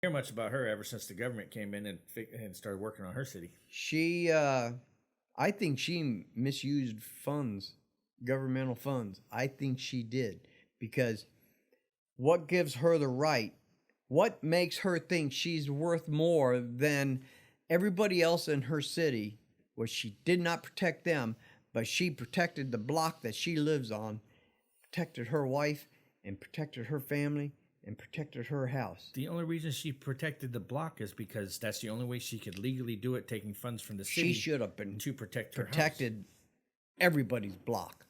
Hear much about her ever since the government came in and started working on her city. She, I think she misused funds, governmental funds. I think she did because what gives her the right? What makes her think she's worth more than everybody else in her city? Was she did not protect them, but she protected the block that she lives on, protected her wife, and protected her family, and protected her house. The only reason she protected the block is because that's the only way she could legally do it, taking funds from the city. She should have been to protect her protected house. everybody's block.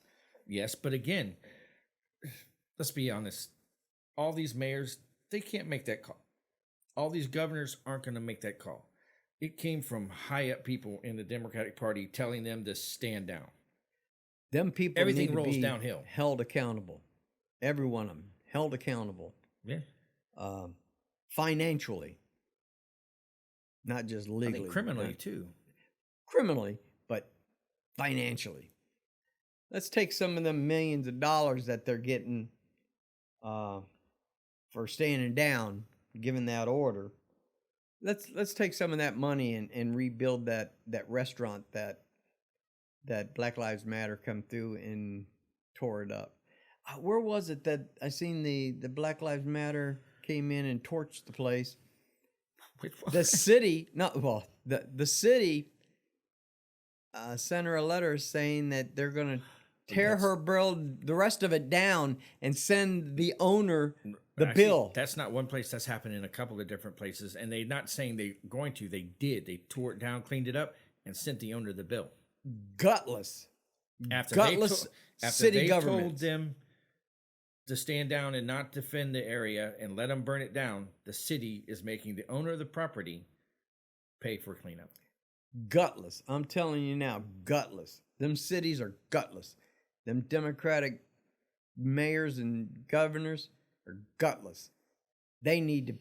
Yes, but again, let's be honest. All these mayors, they can't make that call. All these governors aren't going to make that call. It came from high up people in the Democratic Party telling them to stand down. Them people Everything need to rolls be downhill. held accountable. Every one of them held accountable. Yeah. Financially, not just I legally. think criminally too. Criminally, but financially. Let's take some of them millions of dollars that they're getting for standing down, giving that order. Let's take some of that money and rebuild that restaurant that Black Lives Matter come through and tore it up. Where was it that I seen the Black Lives Matter came in and torched the place? The city, the city sent her a letter saying that they're going to tear her build the rest of it down and send the owner the bill. That's not one place. That's happened in a couple of different places, and they're not saying they're going to. They did. They tore it down, cleaned it up, and sent the owner the bill. Gutless. After city they government told them to stand down and not defend the area and let them burn it down, the city is making the owner of the property pay for cleanup. Gutless. I'm telling you now, gutless. Them cities are gutless. Them Democratic mayors and governors are gutless. They need to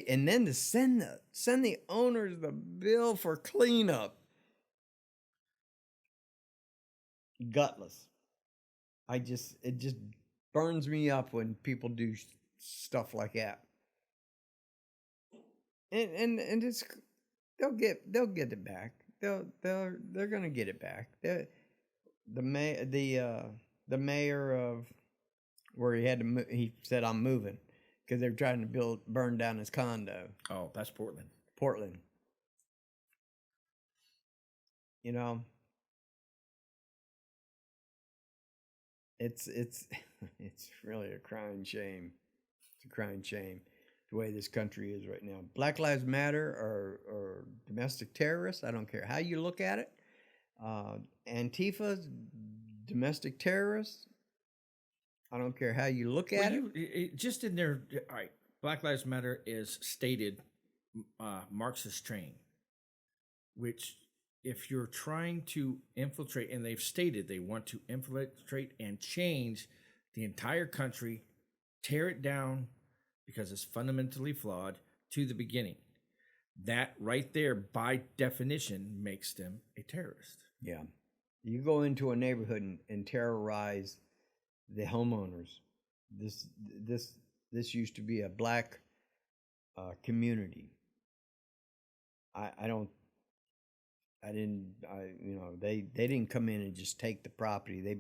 and then to send the owners the bill for cleanup. Gutless. It just burns me up when people do stuff like that. And it's they'll get it back. They're gonna get it back. The mayor of where he said I'm moving because they're trying to burn down his condo. Oh, that's Portland. Portland. You know, it's really a crying shame. It's a crying shame the way this country is right now. Black Lives Matter or domestic terrorists. I don't care how you look at it. Antifa, domestic terrorists. I don't care how you look at it. Just in there, all right, Black Lives Matter is stated Marxist train, which if you're trying to infiltrate, and they've stated they want to infiltrate and change the entire country, tear it down because it's fundamentally flawed to the beginning. That right there, by definition, makes them a terrorist. Yeah. You go into a neighborhood and terrorize the homeowners. This used to be a black community. They didn't come in and just take the property.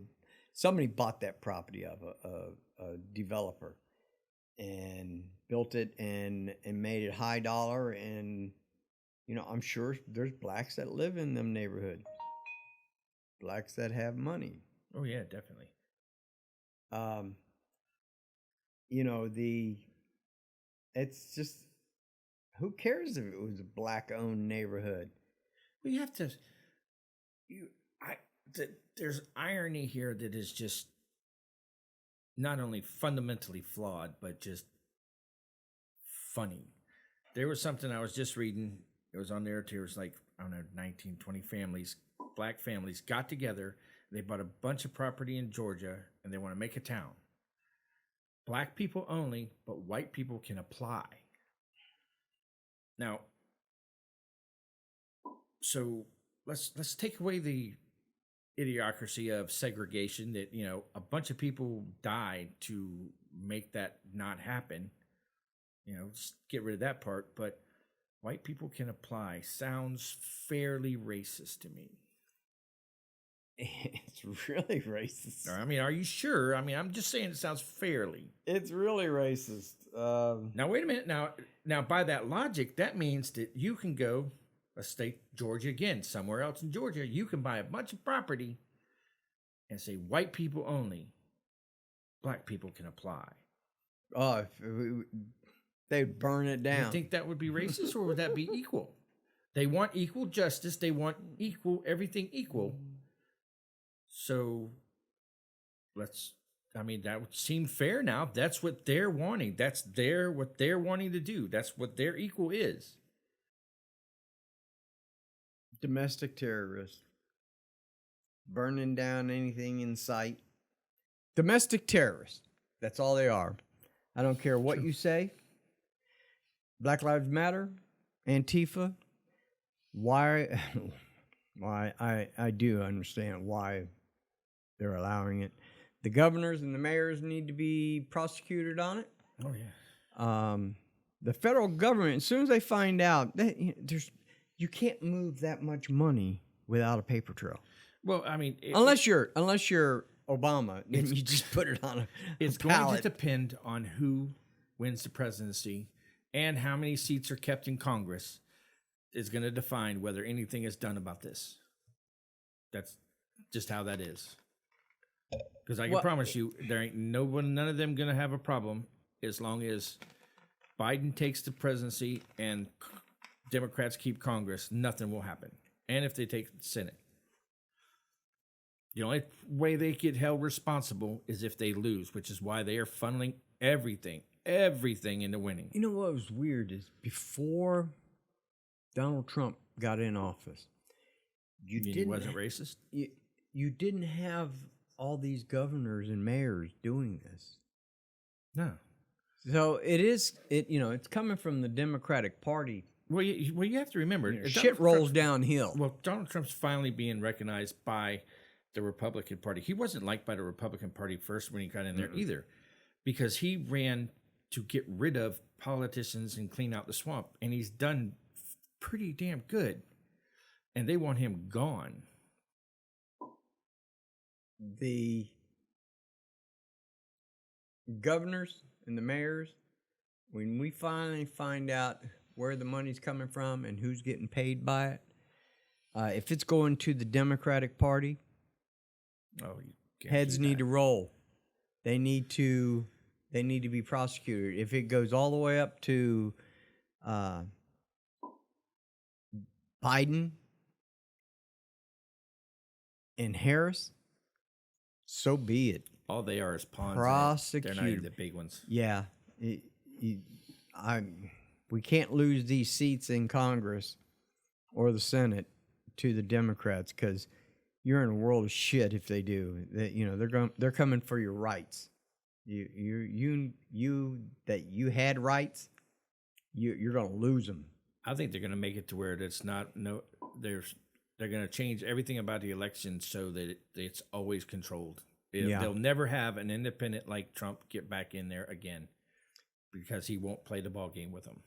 Somebody bought that property of a developer and built it and made it high dollar. And I'm sure there's blacks that live in them neighborhoods. Blacks that have money. Oh yeah, definitely. It's just, who cares if it was a black owned neighborhood? We have to. There's irony here that is just not only fundamentally flawed, but just funny. There was something I was just reading. It was on there. It was like, I don't know, 19, 20 families, black families got together. They bought a bunch of property in Georgia and they want to make a town. Black people only, but white people can apply. Now, so let's take away the idiocracy of segregation that, a bunch of people died to make that not happen. Just get rid of that part. But white people can apply sounds fairly racist to me. It's really racist. I mean, are you sure? I mean, I'm just saying it sounds fairly. It's really racist. Now, wait a minute. Now, by that logic, that means that you can go, let's take Georgia again, somewhere else in Georgia, you can buy a bunch of property and say white people only. Black people can apply. Oh, they'd burn it down. You think that would be racist, or would that be equal? They want equal justice. They want everything equal. So that would seem fair now. That's what they're wanting. That's what they're wanting to do. That's what their equal is. Domestic terrorists. Burning down anything in sight. Domestic terrorists. That's all they are. I don't care what you say. Black Lives Matter, Antifa. Why I do understand why they're allowing it. The governors and the mayors need to be prosecuted on it. Oh yeah. The federal government, as soon as they find out that you can't move that much money without a paper trail. Well, I mean, unless you're Obama, then you just put it on it's a ballot. going to depend on who wins the presidency and how many seats are kept in Congress is going to define whether anything is done about this. That's just how that is. Because I can promise you, there ain't none of them going to have a problem as long as Biden takes the presidency and Democrats keep Congress. Nothing will happen. And if they take the Senate. The only way they get held responsible is if they lose, which is why they are funneling everything into winning. You know what was weird is before Donald Trump got in office, he wasn't racist? You didn't have all these governors and mayors doing this. No. So it's coming from the Democratic Party. Well, you have to remember, shit rolls downhill. Well, Donald Trump's finally being recognized by the Republican Party. He wasn't liked by the Republican Party first when he got in there either, because he ran to get rid of politicians and clean out the swamp, and he's done pretty damn good, and they want him gone. The governors and the mayors, when we finally find out where the money's coming from and who's getting paid by it, if it's going to the Democratic Party, heads need to roll. They need to be prosecuted. If it goes all the way up to Biden and Harris, so be it. All they are is pawns. Prosecute. They're not even the big ones. Yeah. We can't lose these seats in Congress or the Senate to the Democrats, because you're in a world of shit if they do. They're coming for your rights. You had rights, you're going to lose them. I think they're going to make it to where it's not they're going to change everything about the election so that it's always controlled. They'll never have an independent like Trump get back in there again, because he won't play the ball game with them.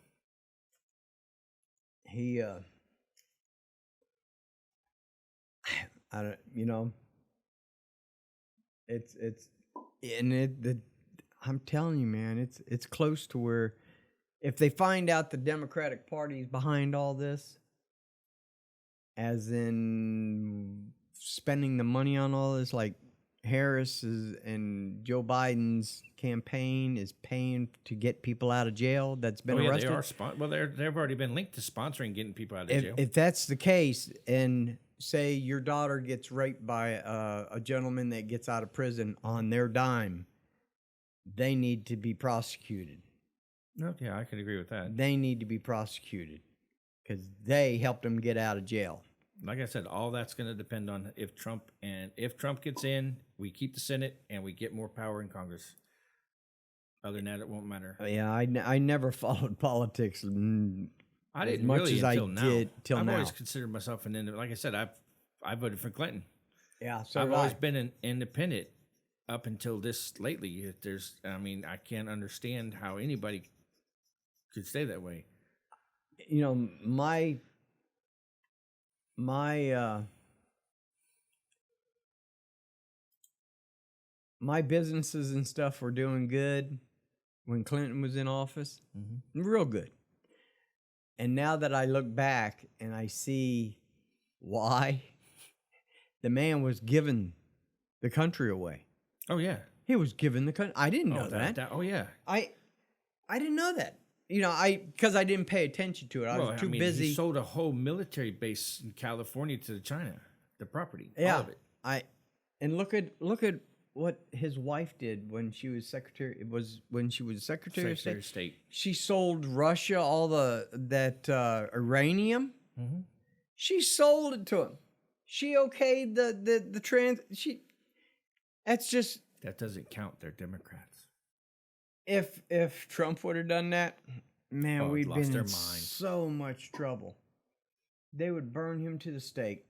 I'm telling you, man, it's close to where if they find out the Democratic Party is behind all this, as in spending the money on all this, like Harris and Joe Biden's campaign is paying to get people out of jail that's been arrested. They've already been linked to sponsoring getting people out of jail. If that's the case, and say your daughter gets raped by a gentleman that gets out of prison on their dime, they need to be prosecuted. Yeah, I could agree with that. They need to be prosecuted because they helped them get out of jail. Like I said, all that's going to depend on if Trump gets in, we keep the Senate and we get more power in Congress. Other than that, it won't matter. Yeah, I never followed politics. I didn't much really as until I now. did till I've now. always considered myself an independent. Like I said, I voted for Clinton. Yeah, so I've always been an independent up until this lately. I can't understand how anybody Could stay that way. You know, my businesses and stuff were doing good when Clinton was in office, real good. And now that I look back and I see why, the man was giving the country away. Oh yeah, he was giving the country. I didn't know that. Oh yeah, I didn't know that. You know, because I didn't pay attention to it. I was too busy. He sold a whole military base in California to China, the property, yeah, all of it. And look at what his wife did when she was secretary. It was when she was secretary of state. She sold Russia all that uranium. Mm-hmm. She sold it to him. She okayed the trans. That's just, that doesn't count. They're Democrats. If Trump would have done that, man, we'd been in mind. So much trouble. They would burn him to the stake.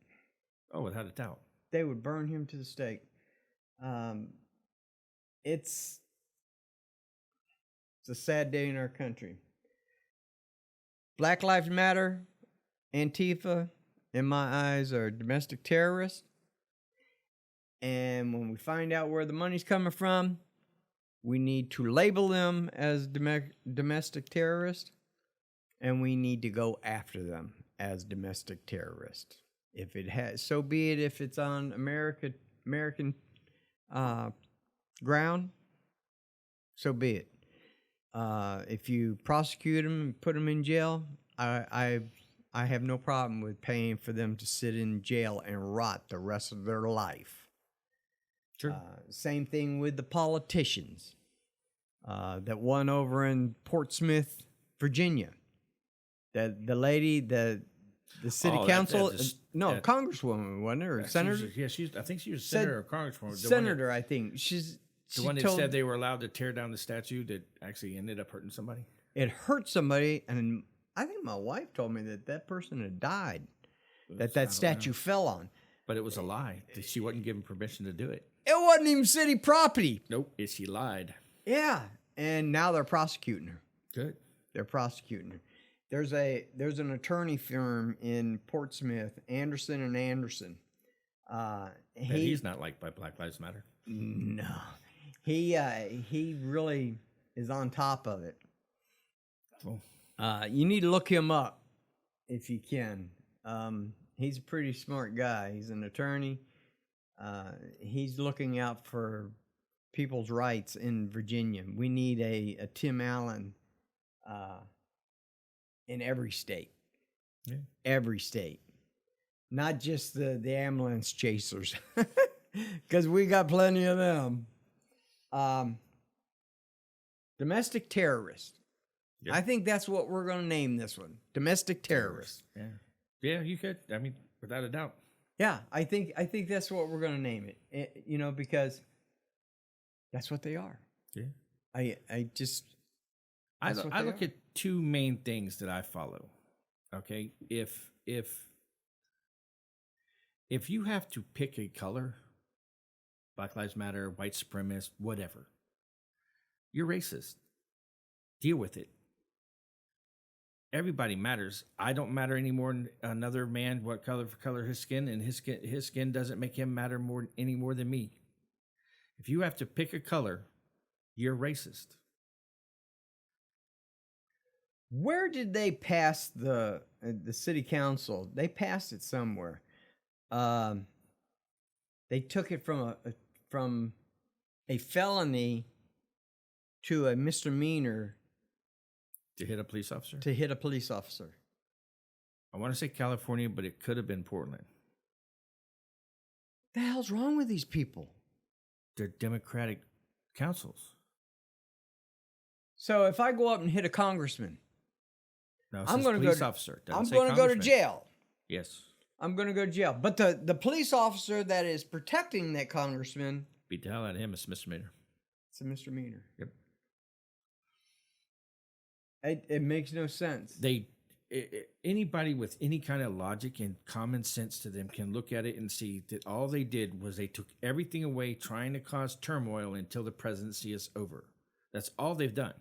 Oh, without a doubt. They would burn him to the stake. It's a sad day in our country. Black Lives Matter, Antifa, in my eyes, are domestic terrorists. And when we find out where the money's coming from, we need to label them as domestic terrorists, and we need to go after them as domestic terrorists. If it has, so be it. If it's on American ground, so be it. If you prosecute them and put them in jail, I have no problem with paying for them to sit in jail and rot the rest of their life. Sure. Same thing with the politicians. That one over in Portsmouth, Virginia. The lady, the city council, congresswoman, wasn't it, or senator? I think she was senator or congresswoman. Senator, I think. She's the one that said they were allowed to tear down the statue that actually ended up hurting somebody. It hurt somebody, and I think my wife told me that person had died, that statue fell on. But it was a lie. She wasn't given permission to do it. It wasn't even city property. Nope. She lied. Yeah, and now they're prosecuting her. Good. They're prosecuting her. There's an attorney firm in Portsmouth, Anderson and Anderson. He's not liked by Black Lives Matter. No, he really is on top of it. Cool. You need to look him up if you can. He's a pretty smart guy. He's an attorney. He's looking out for people's rights in Virginia. We need a Tim Allen in every state. Yeah. Every state. Not just the ambulance chasers, because we got plenty of them. Domestic terrorist. Yep. I think that's what we're going to name this one. Domestic terrorist. Yeah. Yeah, you could. I mean, without a doubt. Yeah, I think that's what we're going to name it. You know, because that's what they are. Yeah. I look at two main things that I follow. Okay, if you have to pick a color, Black Lives Matter, white supremacist, whatever, you're racist. Deal with it. Everybody matters. I don't matter any more than another man. What color his skin, and his skin doesn't make him matter any more than me. If you have to pick a color, you're racist. Where did they pass the city council? They passed it somewhere. They took it from a felony to a misdemeanor. To hit a police officer? To hit a police officer. I want to say California, but it could have been Portland. The hell's wrong with these people? They're Democratic councils. So if I go up and hit a congressman, no, I'm going to go to officer. I'm going to go to jail. Yes. I'm going to go to jail. But the police officer that is protecting that congressman, beat the hell out of him. It's a misdemeanor. It's a misdemeanor. Yep. It makes no sense. Anybody with any kind of logic and common sense to them can look at it and see that all they did was they took everything away, trying to cause turmoil until the presidency is over. That's all they've done.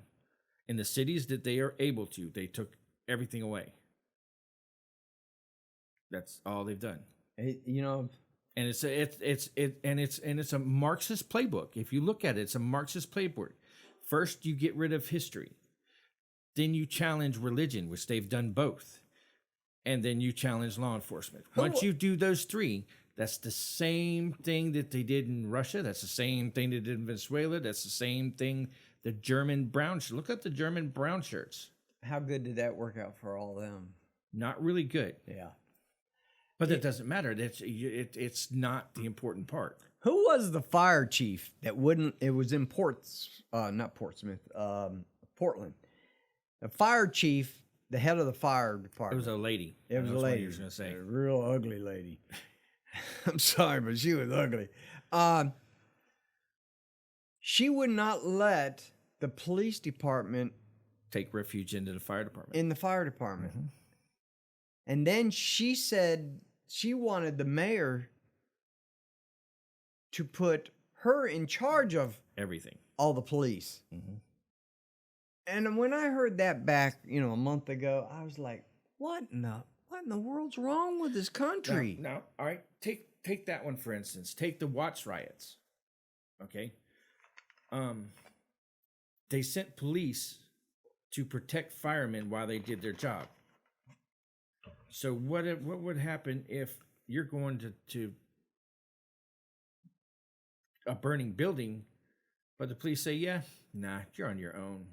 In the cities that they are able to, they took everything away. That's all they've done. You know, And it's a Marxist playbook. If you look at it, it's a Marxist playbook. First, you get rid of history. Then you challenge religion, which they've done both. And then you challenge law enforcement. Once you do those three, that's the same thing that they did in Russia. That's the same thing they did in Venezuela. That's the same thing the German brown shirts. Look up the German brown shirts. how good did that work out for all of them? Not really good. Yeah. But that doesn't matter. It's not the important part. Who was the fire chief that wouldn't? It was in not Portsmouth, Portland. The fire chief, the head of the fire It department. was a lady. It was a That's what lady. you were going to say. A real ugly lady. I'm sorry, but she was ugly. She would not let the police department Take refuge into the fire department. in the fire department. Mhm. And then she said she wanted the mayor to put her in charge of Everything. all the police. Mm-hmm. And when I heard that back, a month ago, I was like, what in the world's wrong with this country? Now, all right, take that one for instance. Take the Watts riots. Okay. They sent police to protect firemen while they did their job. So what would happen if you're going to a burning building, but the police say, yeah, nah, you're on your own.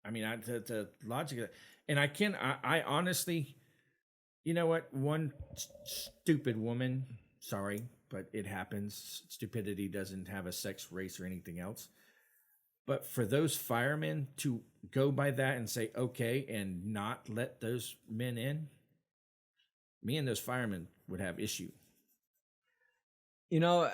I mean, the logic of it, and I honestly, you know what? One stupid woman, sorry, but it happens. Stupidity doesn't have a sex, race, or anything else. But for those firemen to go by that and say, okay, and not let those men in, me and those firemen would have issue. I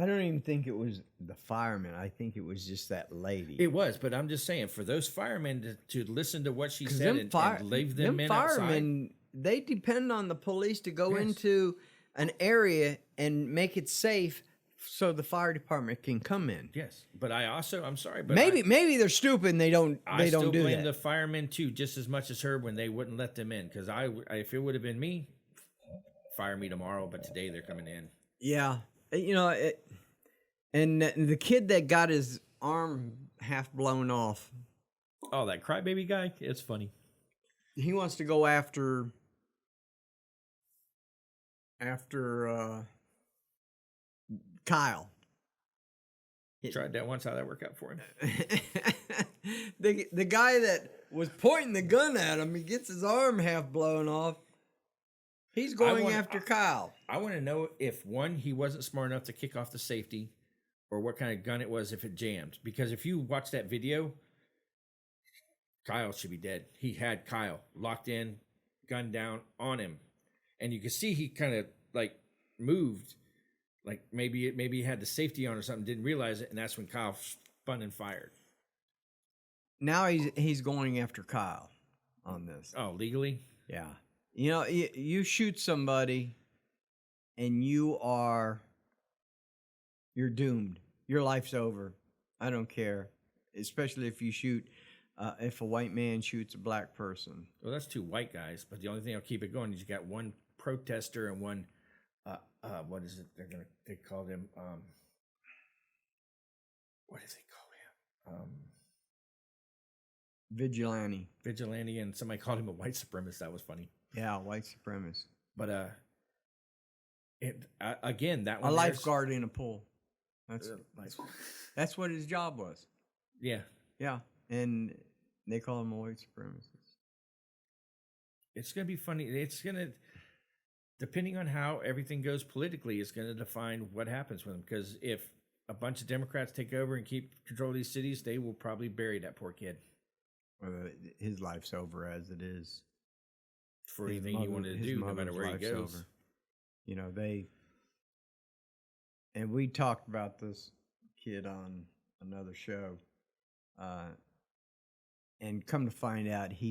don't even think it was the fireman. I think it was just that lady. It was, but I'm just saying, for those firemen to listen to what she said and leave them men firemen, outside. they depend on the police to go Yes. into an area and make it safe so the fire department can come in. Yes, but I'm sorry, but Maybe they're stupid and they don't I still do blame that. the firemen too, just as much as her when they wouldn't let them in. Because if it would have been me, fire me tomorrow. But today they're coming in. Yeah. And the kid that got his arm half blown off, Oh, that crybaby guy. It's funny. he wants to go after Kyle. Tried that once. How'd that work out for him? The guy that was pointing the gun at him, he gets his arm half blown off. He's going after Kyle. I want to know if he wasn't smart enough to kick off the safety, or what kind of gun it was if it jammed. Because if you watch that video, Kyle should be dead. He had Kyle locked in, gun down on him, and you can see he kind of like moved, like maybe he had the safety on or something, didn't realize it, and that's when Kyle spun and fired. Now he's going after Kyle on this. Oh, legally? Yeah. You shoot somebody and you're doomed. Your life's over. I don't care. Especially if you if a white man shoots a black person. Well, that's two white guys, but the only thing that'll keep it going is you got one protester and one, what is it? They call them, what do they call him? Vigilante, and somebody called him a white supremacist. That was funny. Yeah, white supremacist. But again, that one A lifeguard in a pool. That's nice. that's what his job was. Yeah, Yeah, and they call him a white supremacist. it's gonna be funny. It's gonna, depending on how everything goes politically, it's gonna define what happens with them. Because if a bunch of Democrats take over and keep control of these cities, they will probably bury that poor kid. Well, his life's over as it is. For anything he wanted to do, no matter where he goes. And we talked about this kid on another show, and come to find out, he